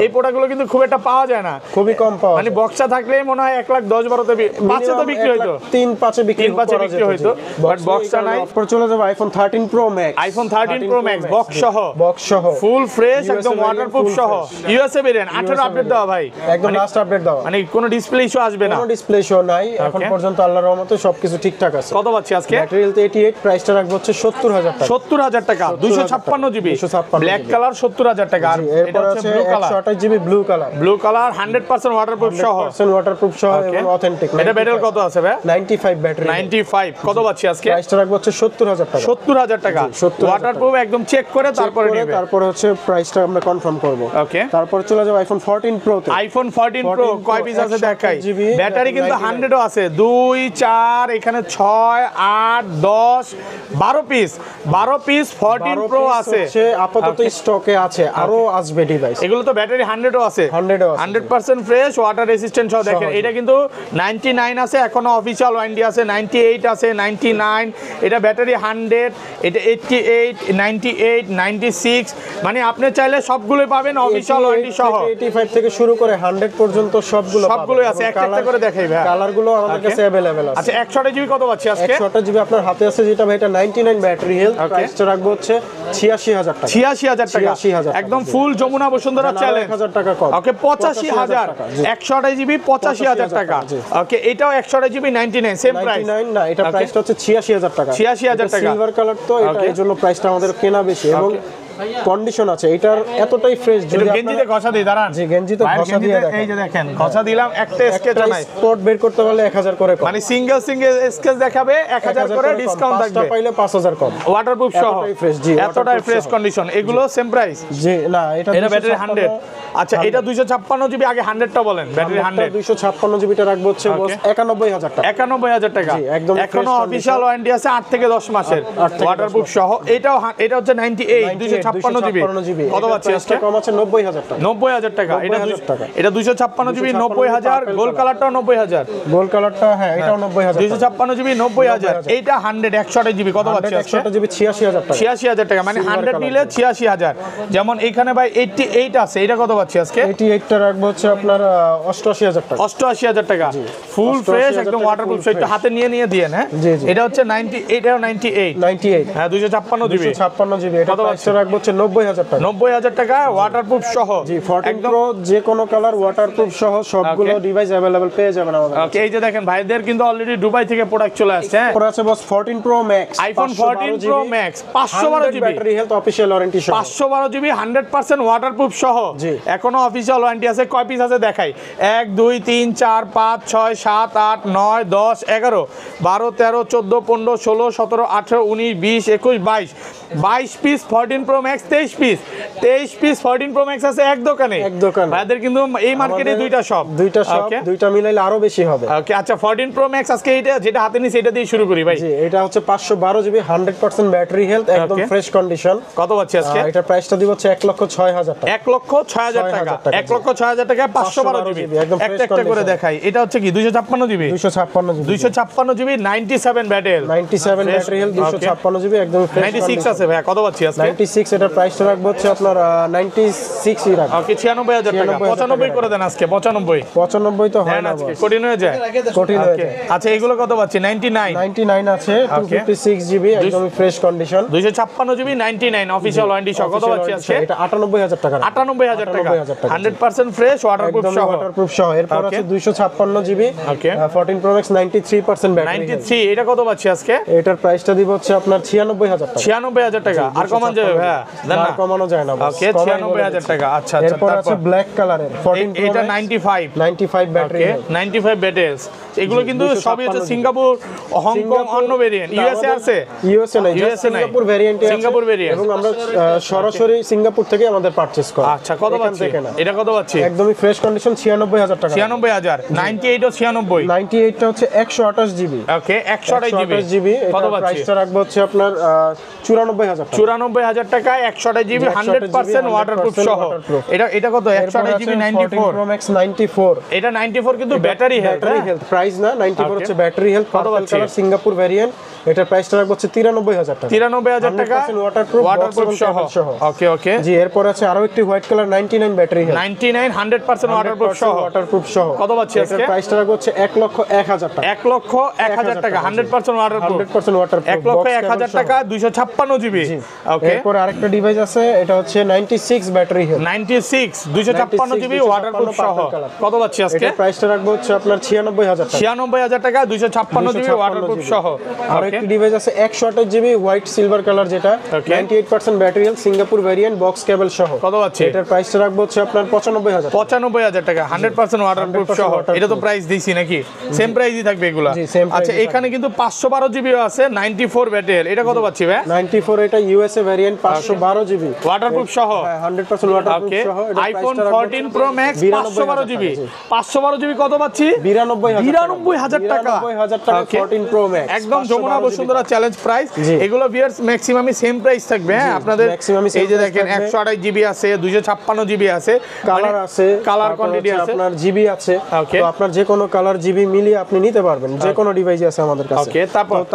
এই প্রোডাক্টগুলো কিন্তু খুব একটা পাওয়া যায় না, খুবই কম পাওয়া মানে বক্সটা থাকলেই মনে হয় 1,10,12 5 তো বিক্রি হইতো, 3-5 বিক্রি হইতো, বাট বক্সটা নাই। তারপর চলে যাবে iPhone 13 pro max. IPhone 13 pro max box সহ ফুল ফ্রেশ একদম ওয়াটারপ্রুফ সহ ইউএসএ ভেরিয়েন্ট 18 আপডেট দেওয়া ভাই, একদম লাস্ট আপডেট দেওয়া, মানে কোনো ডিসপ্লে ইস্যু আসবে না, কোনো ডিসপ্লে ইস্যু নাই এখন পর্যন্ত, আল্লাহর রহমতে সবকিছু ঠিকঠাক আছে। কত পাচ্ছি আজকে? ব্যাটারি হেলথ 88, প্রাইসটা রাখবো হচ্ছে 70,000 টাকা। 70,000 টাকা 256 জিবি ব্ল্যাক কালার 70,000 টাকা। আর এটা হচ্ছে blue colour, 128 GB blue colour 100% waterproof সহ, 100% ওয়াটারপ্রুফ সহ এবং অথেন্টিক। এটা ব্যাটারি কত আছে ভাই? 95 ব্যাটারি, 95। কত পাচ্ছি আজকে? প্রাইসটা রাখবো হচ্ছে 70,000 টাকা। 70,000 টাকা ওয়াটারপ্রুফ একদম চেক করে তারপরে নেবে, তারপরে হচ্ছে প্রাইসটা আমরা কনফার্ম করব। ওকে, তারপর চলে যাব আইফোন 14 প্রো তে। আইফোন 14 প্রো কয় পিস আছে দেখাই। ব্যাটারি কিন্তু 100 ও আছে, 2 4 এখানে 6 8 10 12 পিস 14 প্রো আছে আপাতত স্টকে আছে, আরো আসবে ডিভাইস। এগুলো তো ব্যাটারি 100 ও আছে, 100% ফ্রেশ ওয়াটার রেসিস্ট্যান্ট সহ। দেখেন এটা কিন্তু 99 আছে এখনো অফিশিয়াল ওয়ারেন্টি আছে, 98 আছে, 99, এটা ব্যাটারি 100, এটা 88 98 96, মানে আপনি চাইলে সবগুলো পাবেন অফিশিয়াল ওয়ারেন্টি সহ। 85 থেকে শুরু করে 100 পর্যন্ত সবগুলোই আছে, একটা করে দেখাই ভাই। কালারগুলো আমাদের কাছে अवेलेबल আছে। আচ্ছা 128 জিবি কত পাচ্ছি আজকে? 128 জিবি আপনার হাতে আছে যেটা ভাই, এটা 99 ব্যাটারি হেলথ, প্রাইসটা রাখবো হচ্ছে 86,000 টাকা। 86,000 টাকা একদম ফুল যমুনা বসুন্ধরা চ্যালেঞ্জ। 1,000 টাকা কম। ওকে 85,000 128 জিবি 85,000 টাকা। ওকে এটাও 128 জিবি 99 সেম প্রাইস। 99 না, এটা প্রাইসটা হচ্ছে 86,000 টাকা। 86,000 টাকা সিলভার কালার তো, এটা এর জন্য প্রাইসটা আমাদের কেনা বেশি এবং কন্ডিশন আছে এটার এতটাই ফ্রেশ। যদি গেঞ্জিতে ঘষা দিই দাঁড়ান, জি গেঞ্জিতে ঘষা দিয়ে দেখেন, এই যে দেখেন ঘষা দিলাম, একটা স্কেচ নাই, স্পট বের করতে পারলে 1000 করে কম, মানে সিঙ্গেল স্কেচ দেখাবে 1000 করে ডিসকাউন্ট থাকবে, পাইলে 5000 কম, ওয়াটারপ্রুফ সহ। এতটাই ফ্রেশ, জি এতটাই ফ্রেশ কন্ডিশন। এগুলো সেম প্রাইস? জি না, এটা ব্যাটারি 100। আচ্ছা এটা 256 জিবি, আগে 100টা বলেন। ব্যাটারি 100 256 জিবিটা রাখবো হচ্ছে 91,000 টাকা। 91,000 টাকা এখনো অফিশিয়াল ওয়ারেন্টি আছে 8 থেকে 10 মাসের ওয়াটারপ্রুফ সহ। এটা হচ্ছে 98 256 জিবি। কত পাচ্ছি আজকে? কম আছে 90,000 টাকা। 90,000 টাকা এটা 256 জিবি 90,000। গোল কালারটাও 90,000। গোল কালারটা হ্যাঁ এটাও 90,000। 256 জিবি 90,000। এইটা 100 128 জিবি কত পাচ্ছি আজকে? 128 জিবি 86,000 টাকা। 86,000 টাকা, মানে 100 নিলে 86,000। যেমন এখানে ভাই 88 আছে, এটা কত পাচ্ছি আজকে? 88টা রাখবো হচ্ছে আপনার 88,000 টাকা। 88,000 টাকা ফুল ফ্রেশ একদম ওয়াটারপ্রুফ। সেটা হাতে নিয়ে দিয়েন। হ্যাঁ এটা হচ্ছে 90, এটাও 98 হ্যাঁ 256 জিবি 256 জিবি। এটা প্রাইসটা রাখবো হচ্ছে 90,000 টাকা। 90,000 টাকা ওয়াটারপ্রুফ সহ। জি 14 প্রো যে কোনো কালার ওয়াটারপ্রুফ সহ সবগুলো ডিভাইস अवेलेबल পেয়ে যাবেন আমাদের। ওকে এই যে দেখেন ভাইদের কিন্তু অলরেডি দুবাই থেকে প্রোডাক্ট চলে আসছে। হ্যাঁ পরে আছে বস 14 pro max, iPhone 14 pro max 512 GB battery health official warranty সহ। 512 জিবি 100% ওয়াটারপ্রুফ সহ। এখনো অফিশিয়াল ওয়ারেন্টি আছে। কয় পিস আছে দেখাই। 1 2 3 4 5 6 7 8 9 10 11 12 13 14 15 16 17 18 19 20 21 22 piece 14 pro max, 23 piece 14 pro max আছে এক দোকানে। ভাইদের কিন্তু এই মার্কেটে দুইটা শপ, দুইটা মিলাইলে আরো বেশি হবে। ওকে আচ্ছা 14 প্রো ম্যাক্স আজকে এটা যেটা হাতে নিছি এটা দিয়ে শুরু করি ভাই। জি এটা হচ্ছে 512 জিবি 100% ব্যাটারি হেলথ, একদম ফ্রেশ কন্ডিশন। কত পাচ্ছি আজকে? এটা প্রাইসটা দিব হচ্ছে 1,06,000 টাকা। 1,06,000 টাকা 1,06,000 টাকা 512 জিবি একটা একটা করে দেখাই। এটা হচ্ছে কি 256 GB 256 GB 97 battery 97 battery health 256 GB একদম ফ্রেশ। 96 আছে ভাই কত পাচ্ছি আজকে? 96 এটা প্রাইসটা রাখবো হচ্ছে আপনার 96 ই রাখবো। ওকে 96,000 টাকা 95 করে দেন আজকে। 95 তো হয় না আজকে কঠিন হয়ে যায়। আচ্ছা এগুলো কত পাচ্ছি? 99 আছে 256 জিবি একদম fresh condition. 256 GB 99 official warranty সহ। কত পাচ্ছি আজকে? এটা 98,000 টাকা। 98,000 টাকা 100% ফ্রেশ ওয়াটারপ্রুফ সহ। এরপর আছে 256 জিবি 14 প্রো ম্যাক্স 93% ব্যাটারি। 93 এটা কত পাচ্ছি আজকে? এটার প্রাইসটা দিব হচ্ছে আপনার 96,000 টাকা। 96,000 টাকা আর কমান যাবে ভাই? না কমানো যায় না। ওকে 96,000 টাকা। আচ্ছা আচ্ছা এরপর আছে ব্ল্যাক কালারের 14 প্রো এটা 95 ব্যাটারি 95 ব্যাটারি। এগুলো কিন্তু সবই হচ্ছে সিঙ্গাপুর, হংকং অন্য ভেরিয়েন্ট। ইউএসএ আছে? ইউএসএ নাই, সিঙ্গাপুর ভেরিয়েন্ট আছে। সিঙ্গাপুর ভেরিয়েন্ট এবং আমরা সরাসরি সিঙ্গাপুর থেকে আমাদের পারচেজ করি। আচ্ছা কত পাচ্ছি? এটা কত পাচ্ছি? একদমই ফ্রেশ কন্ডিশন 96,000 টাকা। 96,000 98 ও 96 98টা হচ্ছে 128 জিবি। ওকে 128 জিবি কত পাচ্ছি? প্রাইসটা রাখবো হচ্ছে আপনার 94,000 টাকা। 94,000 টাকা 128 জিবি 100% ওয়াটারপ্রুফ সহ। এটা কত? 128 জিবি 94 প্রো ম্যাক্স 94 এটা 94 কিন্তু ব্যাটারি হেলথ। প্রাইস প্রাইস না, 94 হচ্ছে battery health, purple colour Singapore variant. এটার প্রাইসটা রাখবো হচ্ছে 93,000 টাকা। 93,000 টাকা, ওয়াটারপ্রুফ সহ। ওকে ওকে জি, এরপর আছে আরো একটি white colour 99 battery health, 99 100% waterproof সহ। কত পাচ্ছি আজকে? এটার প্রাইসটা রাখবো হচ্ছে 1,01,000 টাকা। 1,01,000 টাকা, 100% ওয়াটারপ্রুফ, 100% ওয়াটারপ্রুফ, 1,01,000 টাকা, 256 জিবি। ওকে, এরপর আরেকটা ডিভাইস আছে, এটা হচ্ছে 96 ব্যাটারি হেলথ, 96 256 জিবি ওয়াটারপ্রুফ সহ। কত পাচ্ছি আজকে? এটার প্রাইসটা রাখবো হচ্ছে আপনার 96,000 টাকা। 96,000 টাকা, 256 জিবি ওয়াটারপ্রুফ সহ। আর একটি ডিভাইস আছে 128 জিবি হোয়াইট সিলভার কালার, যেটা 98% battery health, Singapore variant, box কেবল সহ। কত পাচ্ছি? এটার প্রাইসটা রাখবো হচ্ছে আপনার 95,000 টাকা। 95,000 টাকা, 100% ওয়াটারপ্রুফ সহ। এটা তো প্রাইস দিছি নাকি? সেম প্রাইসই থাকবে এগুলা? জি, same price আচ্ছা, ই এখানে কিন্তু 512 জিবি আছে, 94 ব্যাটারি। এটা কত পাচ্ছি ভাই? 94, এটা ইউএসএ ভেরিয়েন্ট, 512 জিবি ওয়াটারপ্রুফ সহ। 100% ওয়াটারপ্রুফ ওকে, সহ। IPhone 14 pro max 512 GB. 512 GB কত পাচ্ছি? 92,000 টাকা। 92,000 টাকা 14 প্রো ম্যাক্স, একদম যমুনা বসুন্ধরা চ্যালেঞ্জ প্রাইস। এগুলো ভিউয়ার্স ম্যাক্সিমামই সেম প্রাইস থাকবে। হ্যাঁ, আপনাদের এই যে দেখেন 128 জিবি আছে, 256 জিবি আছে, কালার আছে, কালার কোয়ান্টিটি আছে, আপনার জিবি আছে। ওকে, তো আপনার যে কোনো কালার জিবি মিলিয়ে আপনি নিতে পারবেন, যে কোনো ডিভাইস আছে আমাদের কাছে। ওকে,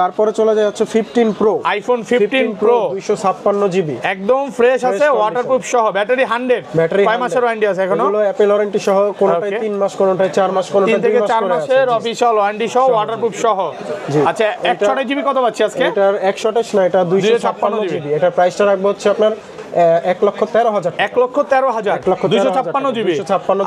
তারপরে চলে যায় হচ্ছে 15 প্রো, আইফোন 15 প্রো 256 জিবি, একদম ফ্রেশ আছে, ওয়াটারপ্রুফ সহ, ব্যাটারি 100, কয় মাসের ওয়ারেন্টি আছে এখনো? এগুলো অ্যাপল ওয়ারেন্টি সহ, কোনটায় 3 মাস, কোনটায় 4 মাস, কোনটায় 3 থেকে 4 মাসের অফিশিয়াল ওয়ারেন্টি সহ, ওয়াটারপ্রুফ সহ। আচ্ছা, 128 জিবি কত পাচ্ছি আজকে? এটার 128 না, এটা 256 জিবি। এটার প্রাইসটা রাখবো হচ্ছে আপনার 1,13,000 1,13,000 256 জিবি।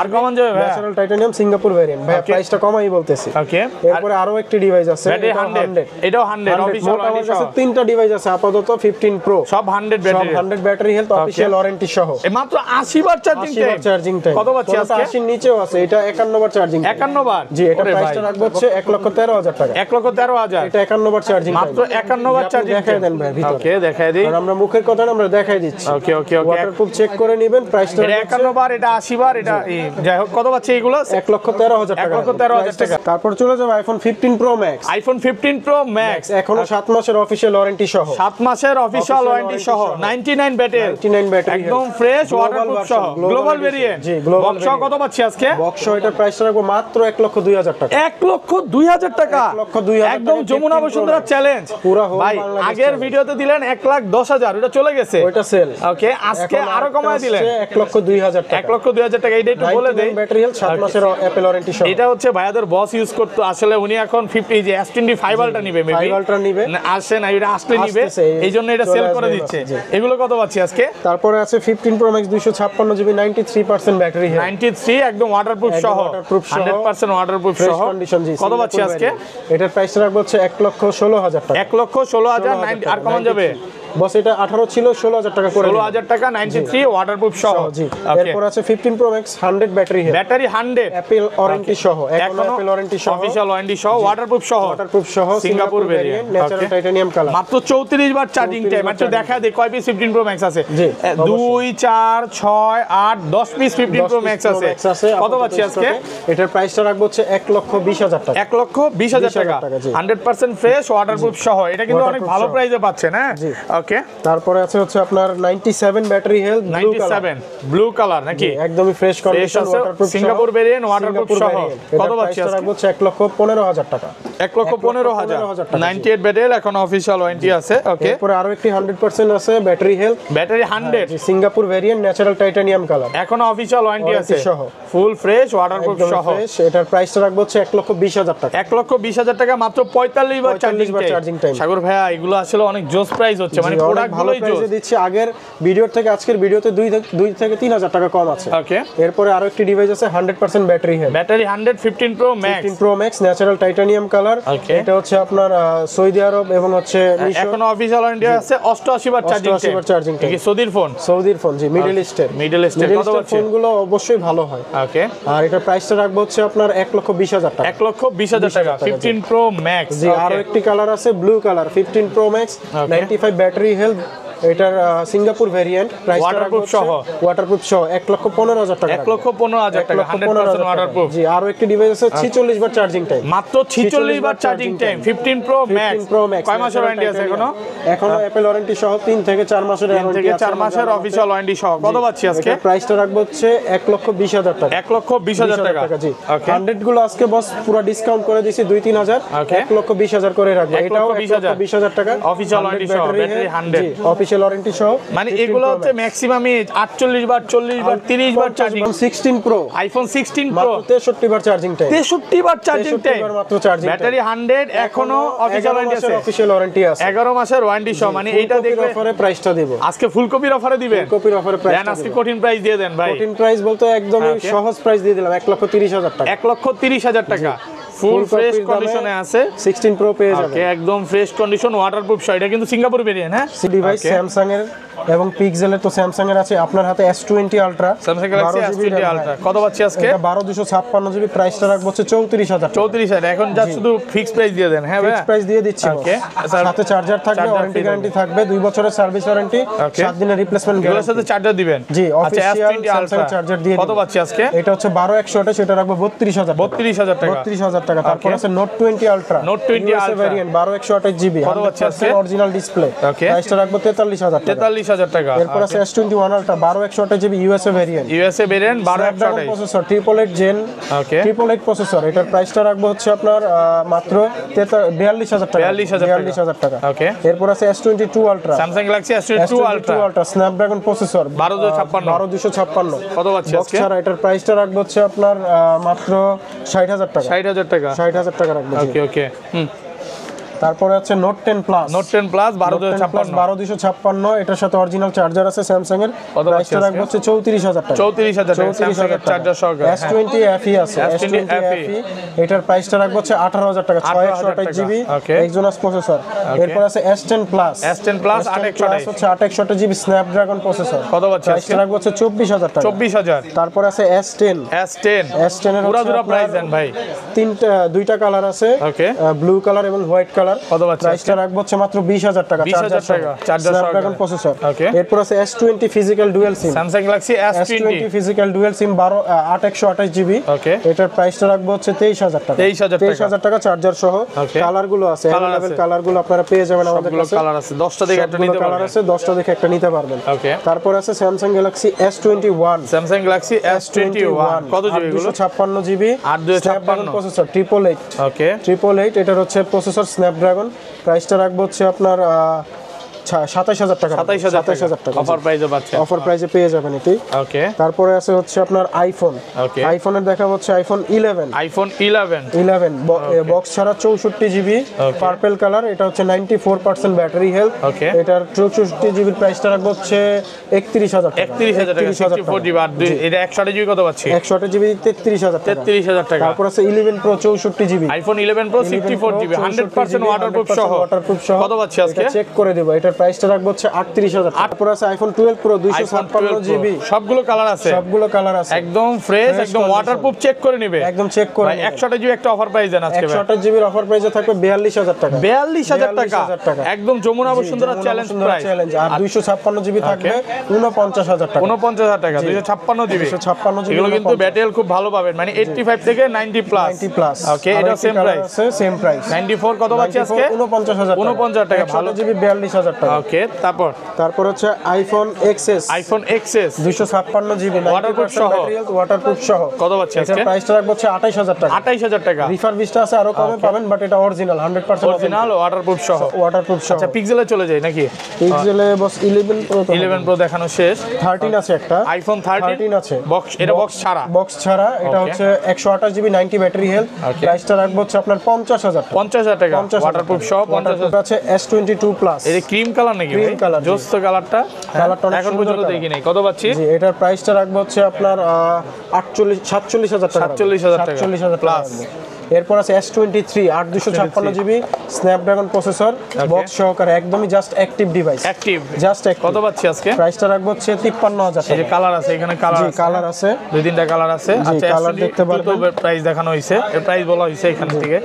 আর কমান যাবে ভাই? ন্যাচারাল টাইটানিয়াম সিঙ্গাপুর ভেরিয়েন্ট ভাই, প্রাইসটা কমাই বলতেছি। ওকে, এরপরে আরো একটি ডিভাইস আছে, ব্যাটারি 100, এটাও 100 অফিশিয়াল আমার ওয়ারেন্টি কাছে সহ। 3টা ডিভাইস আছে আপাতত 15 প্রো, সব 100 battery, 100 battery health, official warranty সহ। মাত্র 80 বার চার্জিং টাইম। কত পাচ্ছি আজকে? 80 নিচেও আছে, এটা 51 বার চার্জিং, 51 বার। জি, এটা প্রাইসটা রাখবো হচ্ছে 1,13,000 টাকা। 1,13,000, এটা 51 বার চার্জিং, মাত্র 51 বার চার্জিং। দেখাই দেন ভাই ভিতরে। ওকে, দেখাই দিই। আর আমরা মুখের কথা না, আমরা দেখাই দিচ্ছি। ওকে ওকে ওকে, ওয়াটারপ্রুফ চেক করে নেবেন। প্রাইসটা এটা 51 বার, এটা 80 বার, এটা যাই হোক। কত পাচ্ছি এগুলো? 1,13,000 টাকা। 1,13,000 টাকা। তারপর চলে যাবে iPhone 15 pro max, iPhone 15 pro max, এখনো 7 মাসের অফিশিয়াল ওয়ারেন্টি সহ, 7 মাসের অফিশিয়াল ওয়ারেন্টি সহ, 99 ব্যাটারি, 99 ব্যাটারি, একদম ফ্রেশ, ওয়াটারপ্রুফ সহ, গ্লোবাল ভেরিয়েন্ট। জি, গ্লোবাল বক্স কত পাচ্ছি আজকে? বক্স এটার প্রাইসটা রাখবো মাত্র 1,02,000 টাকা। 1,02,000 টাকা, 1,02,000 একদম যমুনা বসুন্ধরা চ্যালেঞ্জ। পুরো হোল ভাই, বাংলাদেশ আগের ভিডিওতে দিলেন 1,10,000, ওটা চলে গেছে, ওইটা সেল। ওকে, আজকে আরো কমায় দিলেন 1,02,000 টাকা। 1,02,000 টাকা। এটা একটু বলে দেই, ব্যাটারি হেলথ, 7 মাসের অ্যাপল ওয়ারেন্টি সহ। এটা হচ্ছে ভাইয়াদের বস ইউজ করতে, আসলে উনি এখন 50 যে S25 আলট্রা নিবে, মেবি 5 আলট্রা নিবে, আসে না, এটা আসলে নিবে, এইজন্য এটা সেল করে দিচ্ছে। এগুলো কত পাচ্ছি আজকে? তারপরে আছে 15 pro max 256 GB, 93% battery health, 93, একদম ওয়াটারপ্রুফ সহ, 100% ওয়াটারপ্রুফ সহ। কত পাচ্ছি আজকে? এটার প্রাইসটা রাখবো হচ্ছে 1,16,000 টাকা। 1,16,000, আর কমন যাবে? বস এটা 18 ছিল, 16,000 টাকা করে 16,000 টাকা, 93 ওয়াটারপ্রুফ সহ। জি, এরপর আছে 15 pro max 100 battery health, battery 100, Apple warranty সহ, এখনো অ্যাপল ওয়ারেন্টি সহ, অফিশিয়াল ওয়ারেন্টি সহ, ওয়াটারপ্রুফ সহ, Singapore variant, natural titanium colour. মাত্র 34 বার চার্জিং টাইম। মাত্র দেখা দেই কয় পিস 15 প্রো ম্যাক্স আছে? 2 4 6 8 10 পিস 15 প্রো ম্যাক্স আছে। কত পাচ্ছি আজকে? এটার প্রাইসটা রাখবো হচ্ছে 1,20,000 টাকা। 1,20,000 টাকা, 100% ফ্রেশ, ওয়াটারপ্রুফ সহ। এটা কিন্তু অনেক ভালো প্রাইসে পাচ্ছেন। হ্যাঁ, ওকে। তারপরে আছে হচ্ছে আপনার 97 ব্যাটারি হেলথ, 97 ব্লু কালার নাকি? একদমই fresh condition, waterproof, Singapore variant, waterproof সহ। কত পাচ্ছি আজকে? রাখবো হচ্ছে 1,15,000 টাকা। 1,15,000, 98 ব্যাটারি, এখন অফিশিয়াল ওয়ারেন্টি আছে। ওকে, এরপরে আরো একটি 100% আছে battery health, battery 100, Singapore variant, natural titanium colour, এখন অফিশিয়াল ওয়ারেন্টি আছে সহ, ফুল ফ্রেশ, ওয়াটারপ্রুফ সহ। এটার প্রাইসটা রাখবো হচ্ছে 1,20,000 টাকা। 1,20,000 টাকা, মাত্র 45 বার চার্জিং টাইম। সাগর ভাইয়া, এগুলো আসলে অনেক জোস প্রাইস হচ্ছে, মানে প্রোডাক্ট ভালো প্রাইসে দিচ্ছি। আগের ভিডিওর থেকে আজকের ভিডিওতে 2 থেকে 3,000 টাকা কম আছে। ওকে, এরপরে আরো একটি ডিভাইস আছে 100% battery health, battery 100, 15 pro max, 15 pro max, natural titanium colour. এটা হচ্ছে আপনার সৌদি আরব এবং হচ্ছে এখন অফিশিয়াল ওয়ারেন্টি আছে 88 বার চার্জিং টাইম। কি সৌদির ফোন? জি, মিডল ইস্টের কত পাচ্ছি? ফোনগুলো অবশ্যই ভালো হয়। ওকে, আর এটার প্রাইসটা রাখবো হচ্ছে আপনার 1,20,000 টাকা। 1,20,000 টাকা, 15 প্রো ম্যাক্স। জি, আরো একটি কালার আছে blue colour, 15 pro max, 95 battery health, এটার সিঙ্গাপুর ভেরিয়েন্ট, প্রাইসটা Waterproof সহ? ওয়াটারপ্রুফ সহ 1,15,000 টাকা। 1,15,000 টাকা 100% ওয়াটারপ্রুফ। জি, আরো একটি ডিভাইস আছে 46 বার চার্জিং টাইম, মাত্র 46 বার চার্জিং টাইম। 15 প্রো ম্যাক্স কয় মাসের ওয়ারেন্টি আছে এখনো? এখনো অ্যাপল ওয়ারেন্টি সহ 3 থেকে 4 মাসের 3 থেকে 4 মাসের অফিশিয়াল ওয়ারেন্টি সহ। কত পাচ্ছি আজকে? প্রাইসটা রাখবো হচ্ছে 1,20,000 টাকা। 1,20,000 টাকা। জি, ওকে 100 গুলো আজকে বস পুরো ডিসকাউন্ট করে দিয়েছি 2-3,000, Okay. 1,20,000 করে রাখবো। এটাও 1,20,000 টাকা Official warranty সহ, battery 100 অফিশিয়াল ওয়ারেন্টি সহ। মানে এগুলো হচ্ছে ম্যাক্সিমামই 48 বার 40 বার 30 বার চার্জিং। 16 প্রো আইফোন 16 প্রো মাত্র 63 বার চার্জিং টাইম, 63 বার চার্জিং 63 টাইম, বার মাত্র চার্জিং ব্যাটারি 100, এখনো অফিশিয়াল ওয়ারেন্টি আছে। অফিশিয়াল ওয়ারেন্টি আছে 11 মাসের ওয়ারেন্টি সহ। মানে এইটা দেখবে অফারে প্রাইসটা দেব আজকে ফুলকপির অফারে দিবেন। কপির অফারে প্রাইস দেন আজকে কঠিন প্রাইস দিয়ে দেন ভাই। কঠিন প্রাইস বলতে একদমই Okay. সহজ প্রাইস দিয়ে দিলাম 1,30,000 টাকা। 1,30,000 টাকা ফুল ফ্রেশ কপির দামে কন্ডিশনে আছে। 16 প্রো পেয়ে যাবেন। ওকে একদম ফ্রেশ কন্ডিশন ওয়াটারপ্রুফ সহ। এটা কিন্তু সিঙ্গাপুর ভেরিয়েন্ট, হ্যাঁ ডিভাইস Okay. স্যামসাং এর এবং পিক্সেলের, তো স্যামসাং এর আছে আপনার হাতে S20 ultra, Samsung Galaxy S20 ultra. কত পাচ্ছি আজকে? এটা 12256 জিবি, প্রাইসটা রাখবো হচ্ছে 34,000 টাকা। 34,000। এখন যা শুধু ফিক্স প্রাইস দিয়ে দেন, হ্যাঁ ভাই ফিক্স প্রাইস দিয়ে দিচ্ছি। Okay. সাথে চার্জার থাকবে, Charger ওয়ারেন্টি free গ্যারান্টি থাকবে, 2 বছরের সার্ভিস ওয়ারেন্টি, Okay. 7 দিনের রিপ্লেসমেন্ট এগুলোর গ্যারান্টি। সাথে চার্জার দিবেন? জি, আচ্ছা official S20 Samsung ultra charger দিয়ে কত পাচ্ছি আজকে? এটা হচ্ছে 12/100, সেটা রাখবো 32,000 টাকা। 32,000 টাকা। 32,000 টাকা। তারপর Okay. আছে note 20 ultra, Note 20 Ultra variant 12/128 GB, কত পাচ্ছি আজকে? Original display, Okay. প্রাইসটা রাখবো 43,000 টাকা। 43,000 টাকা। এরপর আছে S21 ultra 12/128 GB, USA variant, USA variant 12/128। Processor, 888 gen, okay 888 processor. এটার প্রাইসটা রাখবো হচ্ছে আপনার মাত্র 42,000 টাকা। 42,000 টাকা। ওকে এরপর আছে S22 ultra, Samsung Galaxy S22 ultra ultra Snapdragon processor, 12256 12256। কত পাচ্ছি বক্স আজকে? ছাড়া এটার প্রাইসটা রাখবো হচ্ছে আপনার মাত্র 60,000 টাকা। 60,000 টাকা। 60,000 টাকা রাখবো। জি। ওকে ওকে তারপরে আছে নোট 10 প্লাস, নোট 10 প্লাস 12256 12256, এটার সাথে অরিজিনাল চার্জার আছে স্যামসাং এর, কত প্রাইসটা পাচ্ছি রাখবো হচ্ছে 34,000 টাকা। 34,000 টাকা স্যামসাং এর চার্জার সহকারে। S20 FE আছে, S20 S20 FE, এটার প্রাইসটা রাখবো হচ্ছে 18,000 টাকা, 628 জিবি, Okay. এক্সোনাস প্রসেসর। এরপর আছে S10 প্লাস, S10 প্লাস 828 হচ্ছে 828 জিবি স্ন্যাপড্রাগন প্রসেসর, কত পাচ্ছি আজকে? প্রাইসটা রাখবো হচ্ছে 24,000 টাকা। 24,000। তারপর আছে S10, S10 এর পুরো হচ্ছে দুটো প্রাইস আপনার দেন ভাই। দুইটা কালার আছে, ওকে ব্লু কালার এবং হোয়াইট কালার। কত পাচ্ছি প্রাইসটা রাখবো হচ্ছে মাত্র 20,000 টাকা, 20,000 টাকা, চার্জার স্ন্যাপড্রাগন সহকারে। প্রসেসর। Okay. এরপর আছে S20 physical dual SIM, Samsung Galaxy S20 physical dual SIM 8128 GB. Okay এটার প্রাইসটা রাখবো হচ্ছে 23,000 টাকা। 23,000 টাকা চার্জার সহ। Okay. কালার গুলো আছে, Colour अवेलेबल আছে। কালার গুলো আপনারা পেয়ে যাবেন আমাদের সবগুলো কাছে। কালার আছে, 10টা থেকে একটা নিতে কালার পারবেন। আছে, 10টা দেখে একটা নিতে পারবেন। ওকে তারপর আছে Samsung Galaxy S21, Samsung Galaxy S21 কত জিবি এগুলো? 256 জিবি, 856 প্রসেসর, 888 ওকে 888, এটার হচ্ছে প্রসেসর স্ন্যাপড্রাগন। প্রাইসটা রাখবো হচ্ছে আপনার 27,000 টাকা। 27,000 টাকা অফার প্রাইসে পাচ্ছেন। অফার প্রাইসে পেয়ে যাবেন এটি। ওকে তারপরে আছে হচ্ছে আপনার আইফোন, ওকে আইফোনের দেখা হচ্ছে আইফোন 11, আইফোন 11 বক্স ছাড়া 64 জিবি, Okay. Purple colour. এটা হচ্ছে 94% ব্যাটারি হেলথ। Okay. এটার 64 জিবির প্রাইসটা রাখবো হচ্ছে 31,000 টাকা। 31,000 টাকা 64 জিবি আর এটা 128 জিবি কত পাচ্ছি? 128 জিবি 33,000 টাকা। 33,000 টাকা। তারপর আছে 11 pro 64 GB, iPhone 11 pro 64 GB 100% waterproof সহ কত পাচ্ছি আজকে? চেক করে দেব। এটার প্রাইসটা রাখবো হচ্ছে 38,000 টাকা। তারপর আছে আইফোন 12 প্রো 256 জিবি, সবগুলো কালার আছে, সবগুলো কালার আছে, একদম ফ্রেশ, একদম ওয়াটারপ্রুফ। চেক করে নিবে, একদম চেক করে ভাই 128 জিবি একটা অফার প্রাইস দেন আজকে ভাই। 128 জিবির অফার প্রাইসে থাকবে 42,000 টাকা। 42,000 টাকা 42,000 টাকা। একদম Jamuna Bashundhara challenge price. Challenge. আর 256 জিবি থাকবে 49,000 টাকা। 49,000 টাকা 256 জিবি। 256 জিবি এগুলো কিন্তু ব্যাটারি খুব ভালো পাবেন, মানে 85 থেকে 90 প্লাস। 90 প্লাস। ওকে এটা সেম প্রাইস আছে, সেম প্রাইস। 94 কত পাচ্ছি আজকে? 49,000 টাকা। 49,000 টাকা ভালো জিবি 42,000 টাকা। ওকে তারপর হচ্ছে iPhone XS, iPhone XS 256 GB, Waterproof সহ। ওয়াটারপ্রুফ সহ। কত পাচ্ছি এটার আজকে? প্রাইসটা রাখবো হচ্ছে 28,000 টাকা। 28,000 টাকা রিফারবিশটা আছে, আরো কমে পাবেন, বাট এটা অরিজিনাল 100% অরিজিনাল ওয়াটারপ্রুফ সহ। ওয়াটারপ্রুফ সহ। আচ্ছা পিক্সেলে চলে যাই নাকি? পিক্সেলে বস 11 প্রো 11 প্রো দেখানো শেষ। 13 আছে একটা, আইফোন 13 আছে। বক্স, এটা বক্স ছাড়া। বক্স ছাড়া। এটা Okay. হচ্ছে 128 জিবি 90 ব্যাটারি হেলথ। Okay. প্রাইসটা রাখবো হচ্ছে আপনার 50,000 টাকা। 50,000 টাকা 50,000 ওয়াটারপ্রুফ সহ 50,000। আছে S22 প্লাস। এটা ক্রিম কালার নাকি ভাই? Cream colour, জি। জোস তো কালারটা। কালারটা অনেক এখন সুন্দর পর্যন্ত colour। দেখি নাই। কত পাচ্ছি? জি, এটার প্রাইসটা রাখবো হচ্ছে আপনার 47,000 টাকা। 47,000 টাকা 47,000 প্লাস। রাখবো। এরপর আছে S23 8 GB Snapdragon processor box সহকারে একদমই just active device active just কত পাচ্ছি আজকে প্রাইসটা রাখবো হচ্ছে 53,000 এই যে টাকা কালার আছে এখানে কালার জি কালার আছে দুই তিনটা কালার আছে আচ্ছা কালার দেখতে পারবেন প্রাইস দেখানো হয়েছে এর প্রাইস বলা হয়েছে এখান থেকে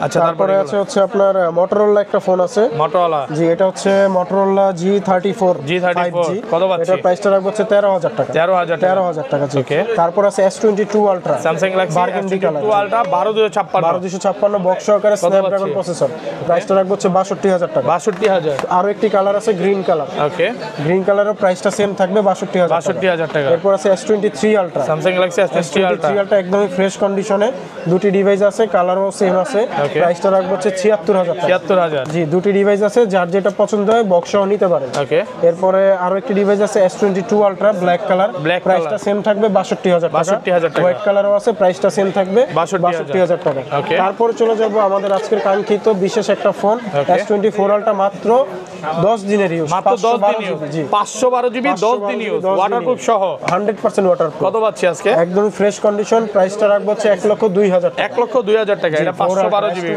আচ্ছা তারপরে আছে হচ্ছে আপনার মোটরোলা একটা ফোন আছে মোটরোলা জি এটা হচ্ছে মোটরোলা G34 G34 কত পাচ্ছি এটার প্রাইসটা রাখবো হচ্ছে 13,000 টাকা 13,000 টাকা জি ওকে তারপর আছে S22 ultra Samsung Galaxy burgundy colour S22 ultra 12256 12256 box সহকারে স্ন্যাপড্রাগন প্রসেসর প্রাইসটা রাখবো হচ্ছে 62,000 টাকা 62,000 আরো একটি কালার আছে গ্রিন কালার ওকে গ্রিন কালারের প্রাইসটা সেম থাকবে 62,000 টাকা এরপর আছে S23 ultra Samsung Galaxy S23 ultra ultra একদমই ফ্রেশ কন্ডিশনে দুটি ডিভাইস আছে কালারও সেম আছে প্রাইসটা রাখবো হচ্ছে 76,000 টাকা 76,000 জি দুটি ডিভাইস আছে যার যেটা পছন্দ হয় বক্স সহ নিতে পারেন ওকে এরপরে আরো একটি ডিভাইস আছে S22 আলট্রা ব্ল্যাক কালার প্রাইসটা সেম থাকবে 62,000 টাকা 62,000 টাকা হোয়াইট কালারও আছে প্রাইসটা সেম থাকবে 62,000 টাকা ওকে তারপর চলে যাব আমাদের আজকের কাঙ্ক্ষিত বিশেষ একটা ফোন S24 আলট্রা মাত্র 10 দিনের ইউজ মাত্র 10 দিন ইউজ 512 জিবি 10 দিন ইউজ ওয়াটারপ্রুফ সহ 100% ওয়াটারপ্রুফ কত পাচ্ছি আজকে একদম ফ্রেশ কন্ডিশন প্রাইসটা রাখবো হচ্ছে 1,02,000 টাকা 1,02,000 টাকা এটা 512 জিবি